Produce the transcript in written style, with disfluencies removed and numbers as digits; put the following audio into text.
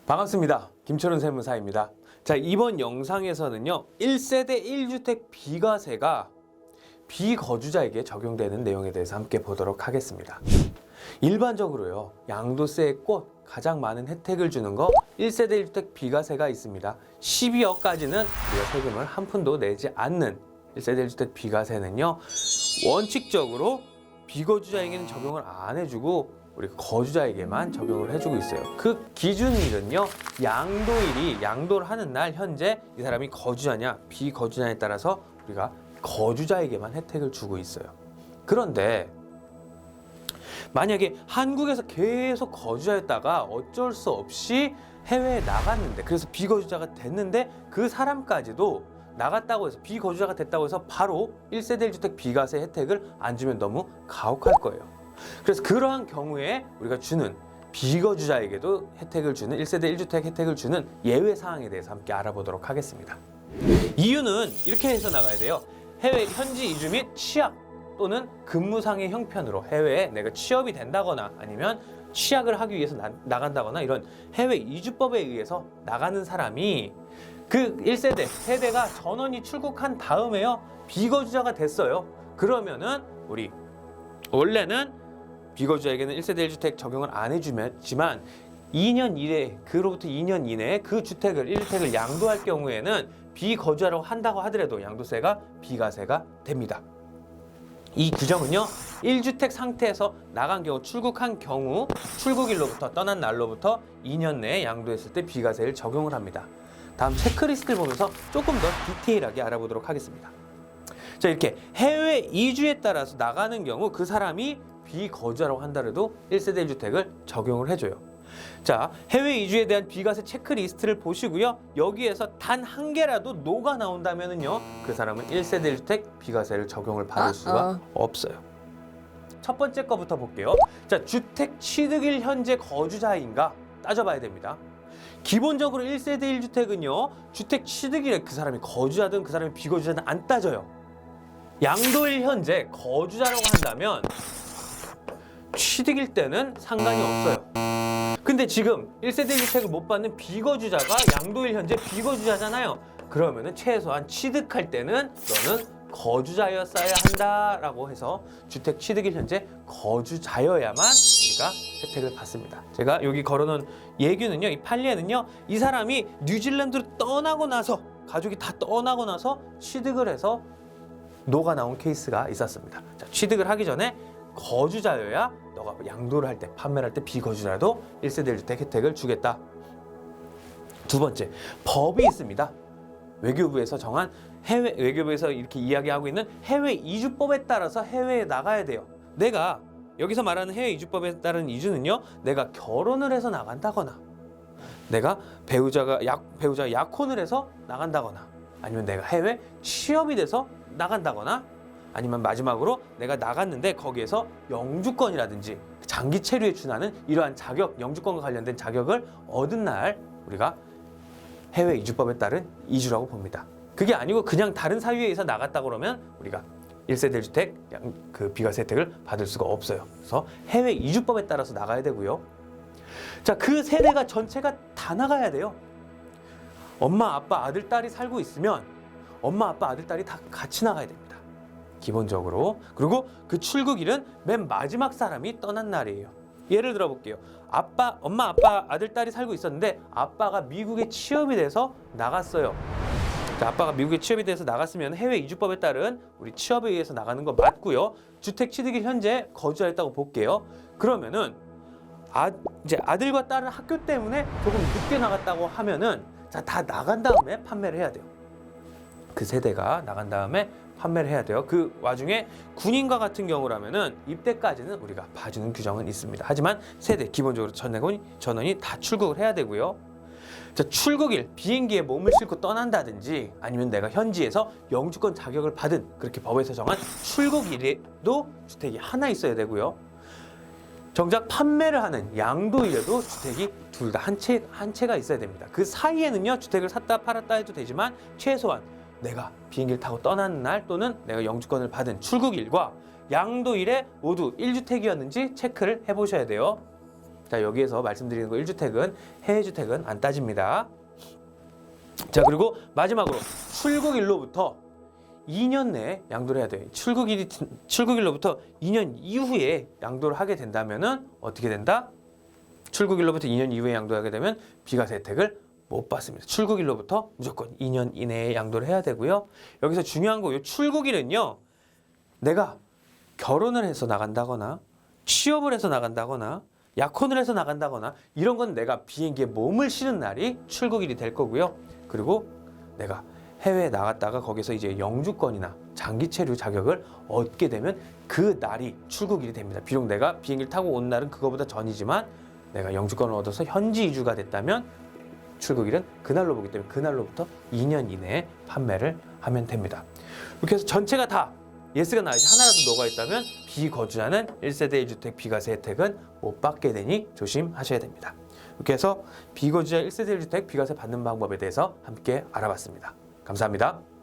반갑습니다. 김철훈 세무사입니다. 자, 이번 영상에서는요, 1세대 1주택 비과세가 비거주자에게 적용되는 내용에 대해서 함께 보도록 하겠습니다. 일반적으로요, 양도세의 꽃 가장 많은 혜택을 주는 거 1세대 1주택 비과세가 있습니다. 12억까지는 우리가 세금을 한 푼도 내지 않는 1세대 1주택 비과세는요, 원칙적으로 비거주자에게는 적용을 안 해주고 우리 거주자에게만 적용을 해주고 있어요. 그 기준일은요, 양도일이 양도를 하는 날 현재 이 사람이 거주자냐 비거주자냐에 따라서 우리가 거주자에게만 혜택을 주고 있어요. 그런데 만약에 한국에서 계속 거주하였다가 어쩔 수 없이 해외에 나갔는데, 그래서 비거주자가 됐는데 그 사람까지도 나갔다고 해서 비거주자가 됐다고 해서 바로 1세대 1주택 비과세 혜택을 안 주면 너무 가혹할 거예요. 그래서 그러한 경우에 우리가 주는 비거주자에게도 혜택을 주는 1세대 1주택 혜택을 주는 예외 사항에 대해서 함께 알아보도록 하겠습니다. 이유는 이렇게 해서 나가야 돼요. 해외 현지 이주 및 취약 또는 근무상의 형편으로 해외에 내가 취업이 된다거나 아니면 취약을 하기 위해서 나간다거나 이런 해외 이주법에 의해서 나가는 사람이 그 1세대 세대가 전원이 출국한 다음에요, 비거주자가 됐어요. 그러면은 우리 원래는 비거주자에게는 1세대 1주택 적용을 안 해주지만 2년 이내, 그로부터 2년 이내에 그 주택을 1주택을 양도할 경우에는 비거주자라고 한다고 하더라도 양도세가 비과세가 됩니다. 이 규정은요, 1주택 상태에서 나간 경우, 출국한 경우, 출국일로부터 떠난 날로부터 2년 내에 양도했을 때 비과세를 적용을 합니다. 다음 체크리스트를 보면서 조금 더 디테일하게 알아보도록 하겠습니다. 자, 이렇게 해외 이주에 따라서 나가는 경우 그 사람이 비거주자라고 한다래도 1세대 1주택을 적용을 해줘요. 자, 해외 이주에 대한 비과세 체크리스트를 보시고요. 여기에서 단 한 개라도 노가 나온다면은요, 그 사람은 1세대 1주택 비과세를 적용을 받을 수가 없어요. 첫 번째 거부터 볼게요. 자, 주택 취득일 현재 거주자인가 따져봐야 됩니다. 기본적으로 1세대 1주택은요, 주택 취득일에 그 사람이 거주자든 그 사람이 비거주자든 안 따져요. 양도일 현재 거주자라고 한다면 취득일 때는 상관이 없어요. 근데 지금 1세대 1주택을 못 받는 비거주자가 양도일 현재 비거주자잖아요. 그러면은 최소한 취득할 때는 너는 거주자였어야 한다라고 해서 주택 취득일 현재 거주자여야만 우리가 혜택을 받습니다. 제가 여기 걸어놓은 예규는요, 이 판례는요, 이 사람이 뉴질랜드로 떠나고 나서, 가족이 다 떠나고 나서 취득을 해서 노가 나온 케이스가 있었습니다. 자, 취득을 하기 전에 거주자여야 너가 양도를 할 때, 판매를 할 때 비거주자라도 1세대 1주택 혜택을 주겠다. 두 번째, 법이 있습니다. 외교부에서 정한 외교부에서 이렇게 이야기하고 있는 해외 이주법에 따라서 해외에 나가야 돼요. 내가 여기서 말하는 해외 이주법에 따른 이주는요, 내가 결혼을 해서 나간다거나, 내가 배우자가 약혼을 해서 나간다거나, 아니면 내가 해외 취업이 돼서 나간다거나, 아니면 마지막으로 내가 나갔는데 거기에서 영주권이라든지 장기 체류에 준하는 이러한 자격, 영주권과 관련된 자격을 얻은 날 우리가 해외 이주법에 따른 이주라고 봅니다. 그게 아니고 그냥 다른 사유에 의해서 나갔다 그러면 우리가 1세대 1주택 그 비과세 혜택을 받을 수가 없어요. 그래서 해외 이주법에 따라서 나가야 되고요. 자, 그 세대가 전체가 다 나가야 돼요. 엄마, 아빠, 아들, 딸이 살고 있으면 엄마, 아빠, 아들, 딸이 다 같이 나가야 됩니다. 기본적으로. 그리고 그 출국일은 맨 마지막 사람이 떠난 날이에요. 예를 들어 볼게요. 엄마, 아빠, 아들, 딸이 살고 있었는데 아빠가 미국에 취업이 돼서 나갔어요. 자, 아빠가 미국에 취업이 돼서 나갔으면 해외 이주법에 따른 우리 취업에 의해서 나가는 거 맞고요. 주택 취득일 현재 거주자였다고 볼게요. 그러면은 이제 아들과 딸은 학교 때문에 조금 늦게 나갔다고 하면은, 자, 다 나간 다음에 판매를 해야 돼요. 그 세대가 나간 다음에 판매를 해야 돼요. 그 와중에 군인과 같은 경우라면은 입대까지는 우리가 봐주는 규정은 있습니다. 하지만 세대 기본적으로 전원이 다 출국을 해야 되고요. 자, 출국일, 비행기에 몸을 싣고 떠난다든지 아니면 내가 현지에서 영주권 자격을 받은, 그렇게 법에서 정한 출국일에도 주택이 하나 있어야 되고요. 정작 판매를 하는 양도일에도 주택이 둘 다 한 채가 있어야 됩니다. 그 사이에는요, 주택을 샀다 팔았다 해도 되지만 최소한 내가 비행기를 타고 떠나는 날 또는 내가 영주권을 받은 출국일과 양도일에 모두 1주택이었는지 체크를 해보셔야 돼요. 자, 여기에서 말씀드리는 거 1주택은 해외주택은 안 따집니다. 자, 그리고 마지막으로 출국일로부터 2년 내에 양도를 해야 돼요. 출국일로부터 2년 이후에 양도를 하게 된다면은 어떻게 된다? 출국일로부터 2년 이후에 양도하게 되면 비과세 혜택을 못 받습니다. 출국일로부터 무조건 2년 이내에 양도를 해야 되고요. 여기서 중요한 거, 이 출국일은요, 내가 결혼을 해서 나간다거나 취업을 해서 나간다거나 약혼을 해서 나간다거나 이런 건 내가 비행기에 몸을 실은 날이 출국일이 될 거고요. 그리고 내가 해외에 나갔다가 거기서 이제 영주권이나 장기 체류 자격을 얻게 되면 그 날이 출국일이 됩니다. 비록 내가 비행기를 타고 온 날은 그거보다 전이지만 내가 영주권을 얻어서 현지 이주가 됐다면 출국일은 그날로 보기 때문에 그날로부터 2년 이내에 판매를 하면 됩니다. 이렇게 해서 전체가 다 예스가 나야지 하나라도 녹아 있다면 비거주자는 1세대 1주택 비과세 혜택은 못 받게 되니 조심하셔야 됩니다. 이렇게 해서 비거주자 1세대 1주택 비과세 받는 방법에 대해서 함께 알아봤습니다. 감사합니다.